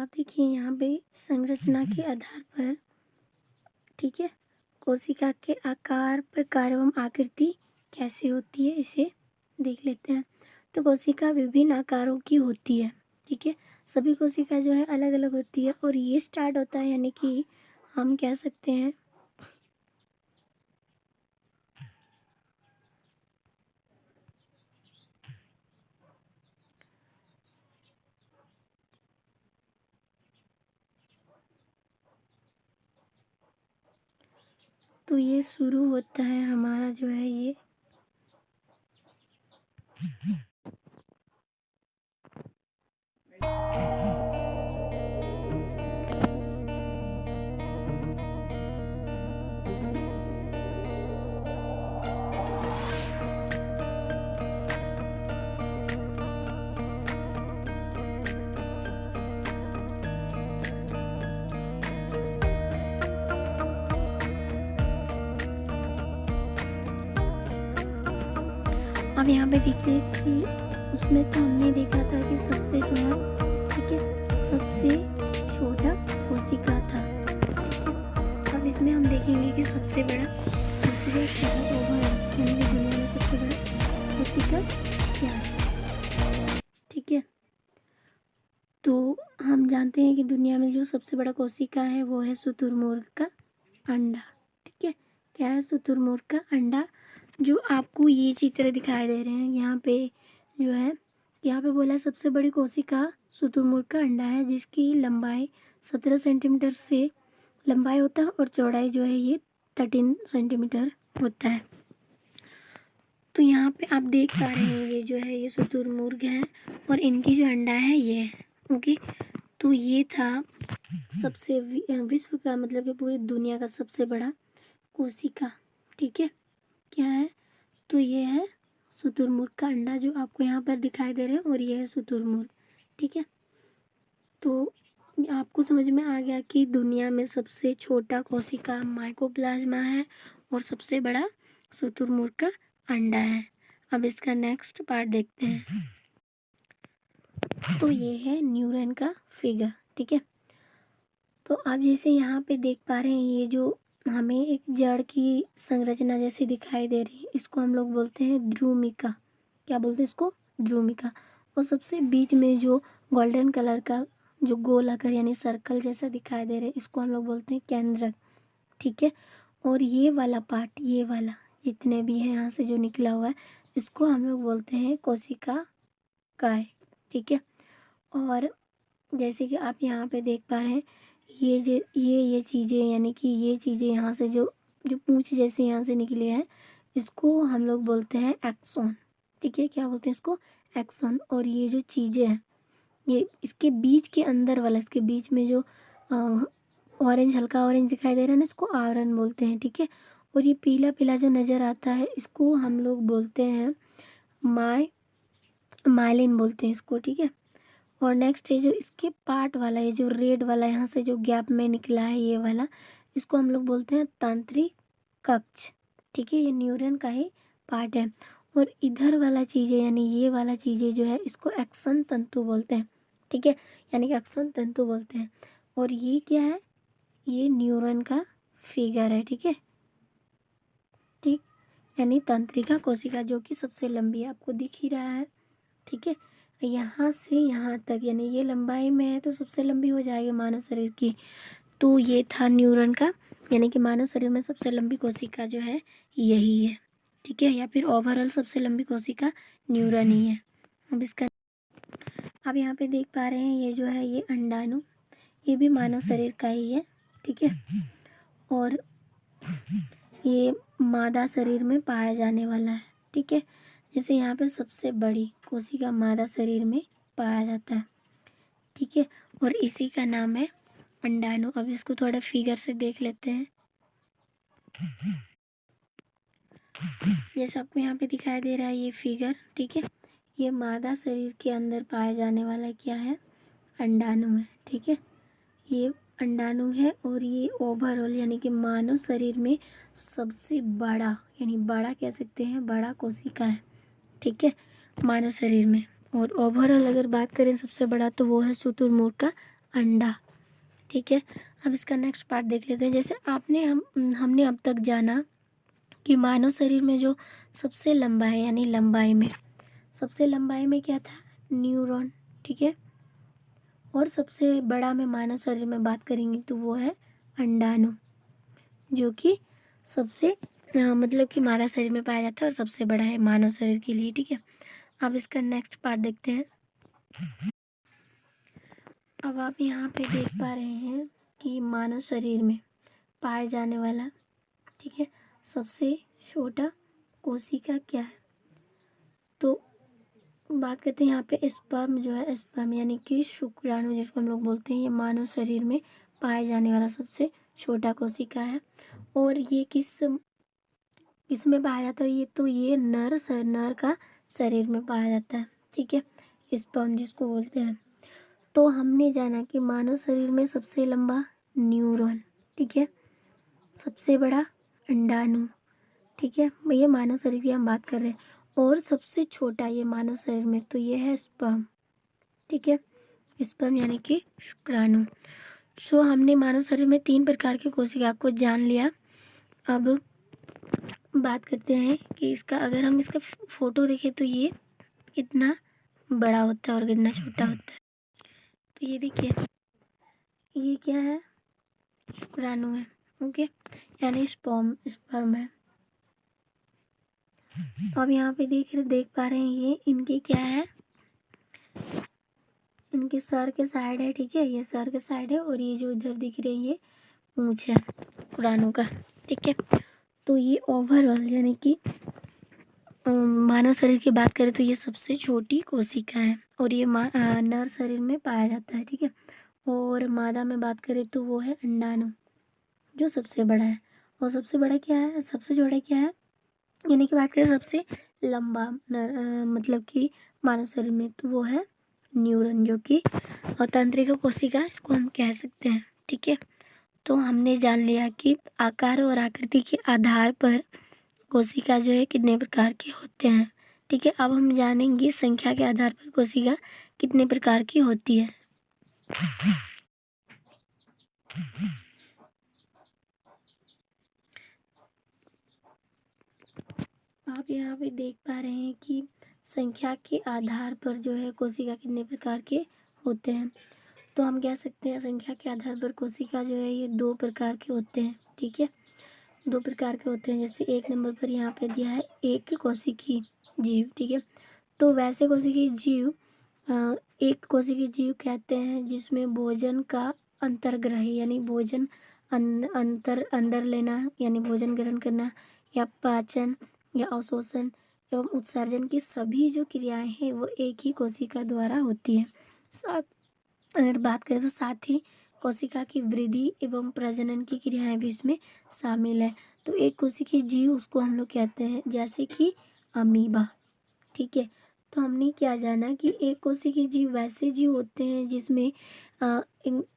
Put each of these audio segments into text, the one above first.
आप देखिए यहाँ पे संरचना के आधार पर, ठीक है, कोशिका के आकार, प्रकार एवं आकृति कैसे होती है इसे देख लेते हैं। तो कोशिका विभिन्न आकारों की होती है, ठीक है। सभी कोशिका जो है अलग अलग होती है और ये स्टार्ट होता है, यानी कि हम कह सकते हैं तो ये शुरू होता है हमारा जो है ये अब यहाँ पे देखिए कि उसमें तो हमने देखा था कि सबसे जो है, ठीक है, सबसे छोटा कोशिका था। अब इसमें हम देखेंगे कि सबसे बड़ा कोशिका क्या है, यानी कि दुनिया में सबसे बड़ा कोशिका क्या है, ठीक है। तो हम जानते हैं कि दुनिया में जो सबसे बड़ा कोशिका है वो है शुतुरमुर्ग का अंडा, ठीक है। क्या है? शुतुरमुर्ग का अंडा। जो आपको ये चित्र दिखाई दे रहे हैं यहाँ पे जो है, यहाँ पे बोला सबसे बड़ी कोशिका शुतुरमुर्ग का अंडा है, जिसकी लंबाई 17 सेंटीमीटर से लंबाई होता है और चौड़ाई जो है ये 13 सेंटीमीटर होता है। तो यहाँ पे आप देख पा रहे हैं ये जो है ये शुतुरमुर्ग है और इनकी जो अंडा है ये है, ओके। तो ये था सबसे विश्व का, मतलब कि पूरी दुनिया का सबसे बड़ा कोशिका, ठीक है। क्या है? तो ये है शुतुरमुर्ग का अंडा जो आपको यहाँ पर दिखाई दे रहा है और ये है शुतुरमुर्ग, ठीक है। तो आपको समझ में आ गया कि दुनिया में सबसे छोटा कोशिका माइकोप्लाज्मा है और सबसे बड़ा शुतुरमुर्ग का अंडा है। अब इसका नेक्स्ट पार्ट देखते हैं। तो ये है न्यूरॉन का फिगर, ठीक है। तो आप जैसे यहाँ पे देख पा रहे हैं ये जो हमें एक जड़ की संरचना जैसी दिखाई दे रही है, इसको हम लोग बोलते हैं ध्रुमिका। क्या बोलते हैं इसको? ध्रुमिका। और सबसे बीच में जो गोल्डन कलर का जो गोल आकार यानी सर्कल जैसा दिखाई दे रहा है, इसको हम लोग बोलते हैं केंद्रक, ठीक है। और ये वाला पार्ट, ये वाला जितने भी है यहाँ से जो निकला हुआ है, इसको हम लोग बोलते हैं कोशिका काय, ठीक है। और जैसे कि आप यहाँ पे देख पा रहे हैं ये चीज़ें, यानी कि ये चीज़ें यहाँ से जो जो पूंछ जैसे यहाँ से निकले हैं, इसको हम लोग बोलते हैं एक्सोन, ठीक है। क्या बोलते हैं इसको? एक्सोन। और ये जो चीज़ें हैं ये इसके बीच के अंदर वाला, इसके बीच में जो ऑरेंज, हल्का ऑरेंज दिखाई दे रहा है ना, इसको आवरण बोलते हैं, ठीक है। और ये पीला पीला जो नज़र आता है इसको हम लोग बोलते हैं माइलिन बोलते हैं इसको, ठीक है। और नेक्स्ट है जो इसके पार्ट वाला है, जो रेड वाला यहाँ से जो गैप में निकला है ये वाला, इसको हम लोग बोलते हैं तंत्रिक कक्ष, ठीक है। ये न्यूरॉन का ही पार्ट है। और इधर वाला चीज़ें यानी ये वाला चीज़ें जो है इसको एक्सन तंतु बोलते हैं, ठीक है, यानी कि एक्सन तंतु बोलते हैं। और ये क्या है? ये न्यूरॉन का फिगर है, ठीक है, ठीक, यानी तंत्रिका कोशिका जो कि सबसे लंबी है, आपको दिख ही रहा है, ठीक है। यहाँ से यहाँ तक यानी ये लंबाई में है तो सबसे लंबी हो जाएगी मानव शरीर की। तो ये था न्यूरॉन का, यानी कि मानव शरीर में सबसे लंबी कोशिका जो है यही है, ठीक है। या फिर ओवरऑल सबसे लंबी कोशिका न्यूरॉन ही है। अब इसका आप यहाँ पे देख पा रहे हैं ये जो है ये अंडाणु, ये भी मानव शरीर का ही है, ठीक है। और ये मादा शरीर में पाया जाने वाला है, ठीक है। जैसे यहाँ पे सबसे बड़ी कोशिका मादा शरीर में पाया जाता है, ठीक है। और इसी का नाम है अंडाणु। अब इसको थोड़ा फिगर से देख लेते हैं। जैसे आपको यहाँ पे दिखाई दे रहा है ये फिगर, ठीक है। ये मादा शरीर के अंदर पाया जाने वाला क्या है? अंडाणु है, ठीक है। ये अंडाणु है और ये ओवरऑल यानी कि मानव शरीर में सबसे बड़ा, यानी बड़ा कह सकते हैं, बड़ा कोशिका है, ठीक है, मानव शरीर में। और ओवरऑल अगर बात करें सबसे बड़ा तो वो है शुतुरमुर्ग का अंडा। ठीक है, अब इसका नेक्स्ट पार्ट देख लेते हैं। जैसे हमने अब तक जाना कि मानव शरीर में जो सबसे लंबा है, यानी सबसे लंबाई में क्या था, न्यूरॉन। ठीक है, और सबसे बड़ा में मानव शरीर में बात करेंगे तो वो है अंडाणु, जो कि सबसे मतलब कि मानव शरीर में पाया जाता है और सबसे बड़ा है मानव शरीर के लिए। ठीक है, अब इसका नेक्स्ट पार्ट देखते हैं। अब आप यहाँ पे देख पा रहे हैं कि मानव शरीर में पाए जाने वाला, ठीक है, सबसे छोटा कोशिका क्या है। तो बात करते हैं यहाँ पे स्पर्म जो है, स्पर्म यानी कि शुक्राणु जिसको हम लोग बोलते हैं, ये मानव शरीर में पाए जाने वाला सबसे छोटा कोशिका है। और ये किस में पाया जाता है, ये नर का शरीर में पाया जाता है। ठीक है, स्पर्म जिसको बोलते हैं। तो हमने जाना कि मानव शरीर में सबसे लंबा न्यूरॉन, ठीक है, सबसे बड़ा अंडाणु, ठीक है, ये मानव शरीर की हम बात कर रहे हैं। और सबसे छोटा ये मानव शरीर में तो ये है स्पर्म। ठीक है, स्पर्म यानी कि शुक्राणु। सो हमने मानव शरीर में 3 प्रकार की कोशिका को जान लिया। अब बात करते हैं कि अगर हम इसका फोटो देखें तो ये कितना बड़ा होता है और कितना छोटा होता है। तो ये देखिए, ये क्या है, शुक्राणु है। ओके, यानी स्पर्म है। तो अब यहाँ पे देख पा रहे हैं, ये इनकी क्या है, इनके सर के साइड है। ठीक है, ये सर के साइड है और ये जो इधर दिख रही है ये पूंछ है शुक्राणु का। ठीक है, तो ये ओवरऑल यानी कि मानव शरीर की बात करें तो ये सबसे छोटी कोशिका है और ये नर शरीर में पाया जाता है। ठीक है, और मादा में बात करें तो वो है अंडाणु, जो सबसे बड़ा है। और सबसे बड़ा क्या है, सबसे छोटा क्या है, यानी कि बात करें सबसे लंबा मतलब कि मानव शरीर में तो वो है न्यूरॉन, जो कि तंत्रिका कोशिका इसको हम कह सकते हैं। ठीक है, तो हमने जान लिया कि आकार और आकृति के आधार पर कोशिका जो है कितने प्रकार के होते हैं। ठीक है, अब हम जानेंगे संख्या के आधार पर कोशिका कितने प्रकार की होती है। आप यहाँ पे देख पा रहे हैं कि संख्या के आधार पर जो है कोशिका कितने प्रकार के होते हैं। तो हम कह सकते हैं संख्या के आधार पर कोशिका जो है ये 2 प्रकार के होते हैं। ठीक है, 2 प्रकार के होते हैं। जैसे 1 नंबर पर यहाँ पे दिया है एक कोशिकीय जीव। ठीक है, तो वैसे कोशिकीय जीव एक कोशिकीय जीव कहते हैं जिसमें भोजन का अंतर्ग्रही यानी भोजन अंदर लेना यानी भोजन ग्रहण करना या पाचन या अवशोषण एवं उत्सर्जन की सभी जो क्रियाएं हैं वो एक ही कोशिका द्वारा होती है। साथ अगर बात करें तो साथ ही कोशिका की वृद्धि एवं प्रजनन की क्रियाएं भी इसमें शामिल है। तो एक कोशिकीय जीव उसको हम लोग कहते हैं जैसे कि अमीबा। ठीक है, तो हमने क्या जाना कि एक कोशिकीय जीव वैसे जीव होते हैं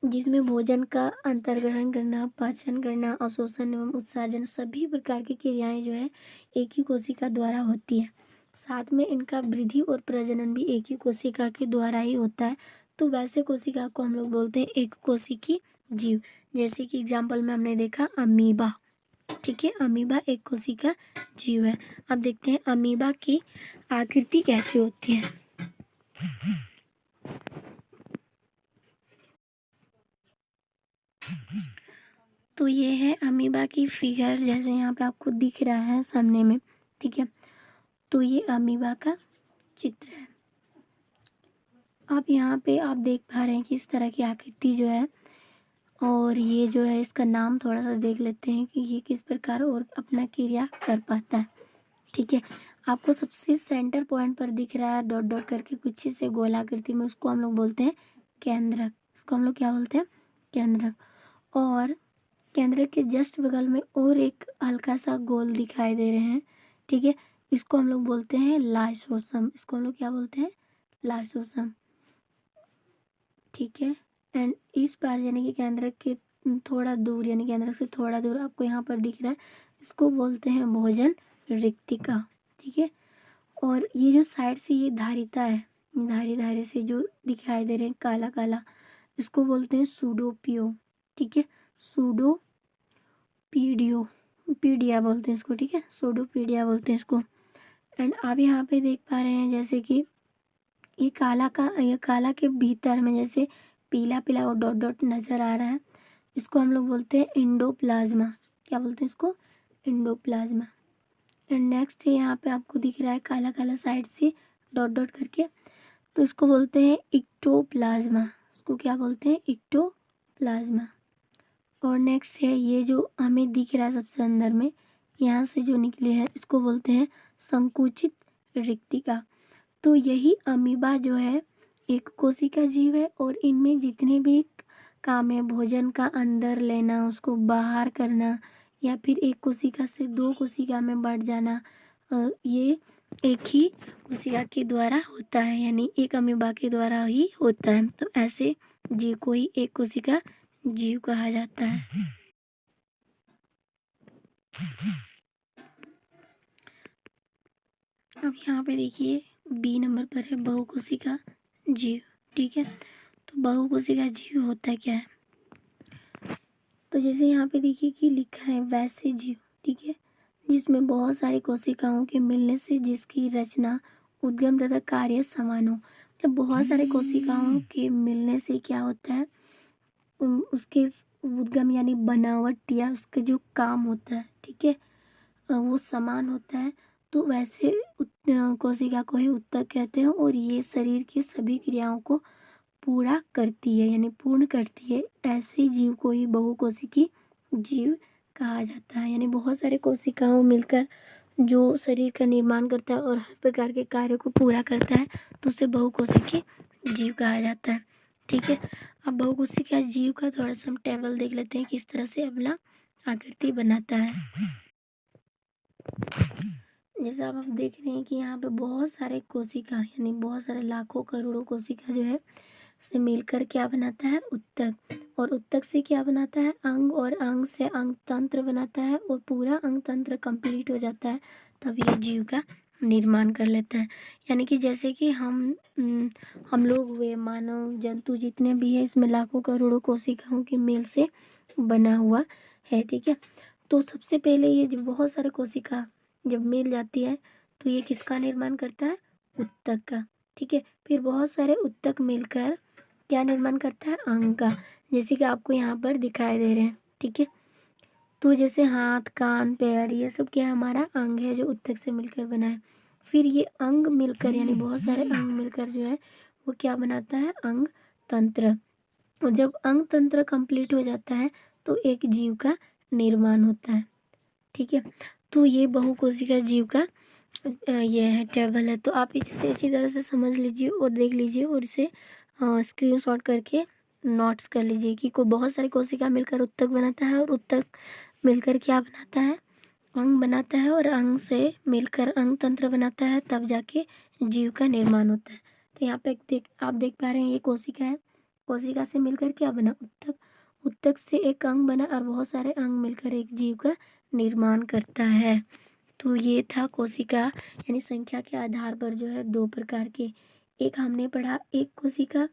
जिसमें भोजन का अंतर्ग्रहण करना, पाचन करना, अवशोषण एवं उत्सर्जन सभी प्रकार की क्रियाएं जो है एक ही कोशिका द्वारा होती है। साथ में इनका वृद्धि और प्रजनन भी एक ही कोशिका के द्वारा ही होता है। तो वैसे कोशिका को हम लोग बोलते हैं एक कोशिकीय जीव। जैसे कि एग्जाम्पल में हमने देखा अमीबा। ठीक है, अमीबा एक कोशिका जीव है। अब देखते हैं अमीबा की आकृति कैसी होती है। तो ये है अमीबा की फिगर, जैसे यहाँ पे आपको दिख रहा है सामने में। ठीक है, तो ये अमीबा का चित्र है। आप यहाँ पे आप देख पा रहे हैं कि इस तरह की आकृति जो है, और ये जो है इसका नाम थोड़ा सा देख लेते हैं कि ये किस प्रकार और अपना क्रिया कर पाता है। ठीक है, आपको सबसे सेंटर पॉइंट पर दिख रहा है डॉट डॉट करके कुछ से गोलाकृति में, उसको हम लोग बोलते हैं केंद्रक। इसको हम लोग क्या बोलते हैं, केंद्रक। और केंद्रक के जस्ट बगल में और एक हल्का सा गोल दिखाई दे रहे हैं। ठीक है, इसको हम लोग बोलते हैं लाइसोसम। इसको हम लोग क्या बोलते हैं, लाइसोसम। ठीक है, एंड इस पार यानी कि केंद्रक के थोड़ा दूर यानी केंद्रक से थोड़ा दूर आपको यहाँ पर दिख रहा है, इसको बोलते हैं भोजन रिक्तिका। ठीक है, और ये जो साइड से ये धारिता है, धारी धारी से जो दिखाई दे रहे हैं काला काला, इसको बोलते हैं सूडोपियो, ठीक है, पीडिया बोलते हैं इसको, ठीक है, सूडोपीडिया बोलते हैं इसको। एंड आप यहाँ पे देख पा रहे हैं जैसे कि ये काला के भीतर में जैसे पीला पीला और डॉट डॉट नज़र आ रहा है, इसको हम लोग बोलते हैं इंडोप्लाज्मा। क्या बोलते हैं इसको? इंडोप्लाज्मा। एंड नेक्स्ट यहाँ पे आपको दिख रहा है काला काला साइड से डॉट डॉट करके, तो इसको बोलते हैं इक्टोप्लाज्मा। इसको क्या बोलते हैं? इक्टोप्लाज्मा। और नेक्स्ट है ये जो हमें दिख रहा है सबसे अंदर में, यहाँ से जो निकले हैं इसको बोलते हैं संकुचित रिक्तिका। तो यही अमीबा जो है एक कोशिका जीव है, और इनमें जितने भी काम है, भोजन का अंदर लेना, उसको बाहर करना, या फिर एक कोशिका से दो कोशिका में बढ़ जाना, ये एक ही कोशिका के द्वारा होता है, यानी एक अमीबा के द्वारा ही होता है। तो ऐसे जीव को ही एक कोशिका जीव कहा जाता है। अब यहाँ पे देखिए बी नंबर पर है बहुकोशिका जीव, ठीक है। तो बहुकोशिका जीव होता क्या है? तो जैसे यहाँ पे देखिए कि लिखा है वैसे जीव, ठीक है, जिसमें बहुत सारी कोशिकाओं के मिलने से जिसकी रचना, उद्गम तथा कार्य समान हो। मतलब बहुत सारे कोशिकाओं के मिलने से क्या होता है, उसके उद्गम यानी बनावट या उसका जो काम होता है, ठीक है, वो समान होता है। तो वैसे कोशिका को ही उत्तक कहते हैं, और ये शरीर की सभी क्रियाओं को पूरा करती है, यानी पूर्ण करती है। ऐसे जीव को ही बहुकोशिकी जीव कहा जाता है, यानी बहुत सारे कोशिकाओं मिलकर जो शरीर का निर्माण करता है और हर प्रकार के कार्यों को पूरा करता है, तो उसे बहुकोशिकी जीव कहा जाता है, ठीक है। अब बहुकोशिका जीव का थोड़ा सा हम टेबल देख लेते हैं किस तरह से अपना आकृति बनाता है। जैसे आप देख रहे हैं कि यहाँ पे बहुत सारे कोशिका, यानी बहुत सारे लाखों करोड़ों कोशिका जो है से मिलकर क्या बनाता है? उत्तक। और उत्तक से क्या बनाता है? अंग। और अंग से अंग तंत्र बनाता है, और पूरा अंग तंत्र कंप्लीट हो जाता है, तब ये जीव का निर्माण कर लेता है। यानी कि जैसे कि हम लोग हुए, मानव, जंतु जितने भी है, इसमें लाखों करोड़ों कोशिकाओं के मेल से बना हुआ है, ठीक है। तो सबसे पहले ये जो बहुत सारे कोशिका जब मिल जाती है, तो ये किसका निर्माण करता है? उत्तक का, ठीक है। फिर बहुत सारे उत्तक मिलकर क्या निर्माण करता है? अंग का, जैसे कि आपको यहाँ पर दिखाई दे रहे हैं, ठीक है। तो जैसे हाथ, कान, पैर, ये सब क्या है? हमारा अंग है जो उत्तक से मिलकर बना है। फिर ये अंग मिलकर, यानी बहुत सारे अंग मिलकर जो है वो क्या बनाता है? अंग तंत्र। और जब अंग तंत्र कंप्लीट हो जाता है, तो एक जीव का निर्माण होता है, ठीक है। तो ये बहुकोशिका जीव का ये है टेबल है। तो आप इसे अच्छी तरह से समझ लीजिए और देख लीजिए, और इसे स्क्रीनशॉट करके नोट्स कर लीजिए कि कोई बहुत सारी कोशिका मिलकर उत्तक बनाता है, और उत्तक मिलकर क्या बनाता है? अंग बनाता है, और अंग से मिलकर अंग तंत्र बनाता है, तब जाके जीव का निर्माण होता है। तो यहाँ पे आप देख पा रहे हैं ये कोशिका है, कोशिका से मिलकर क्या बना? उत्तक। उत्तक से एक अंग बना, और बहुत सारे अंग मिलकर एक जीव का निर्माण करता है। तो ये था कोशिका, यानी संख्या के आधार पर जो है दो प्रकार के, एक हमने पढ़ा एक कोशिका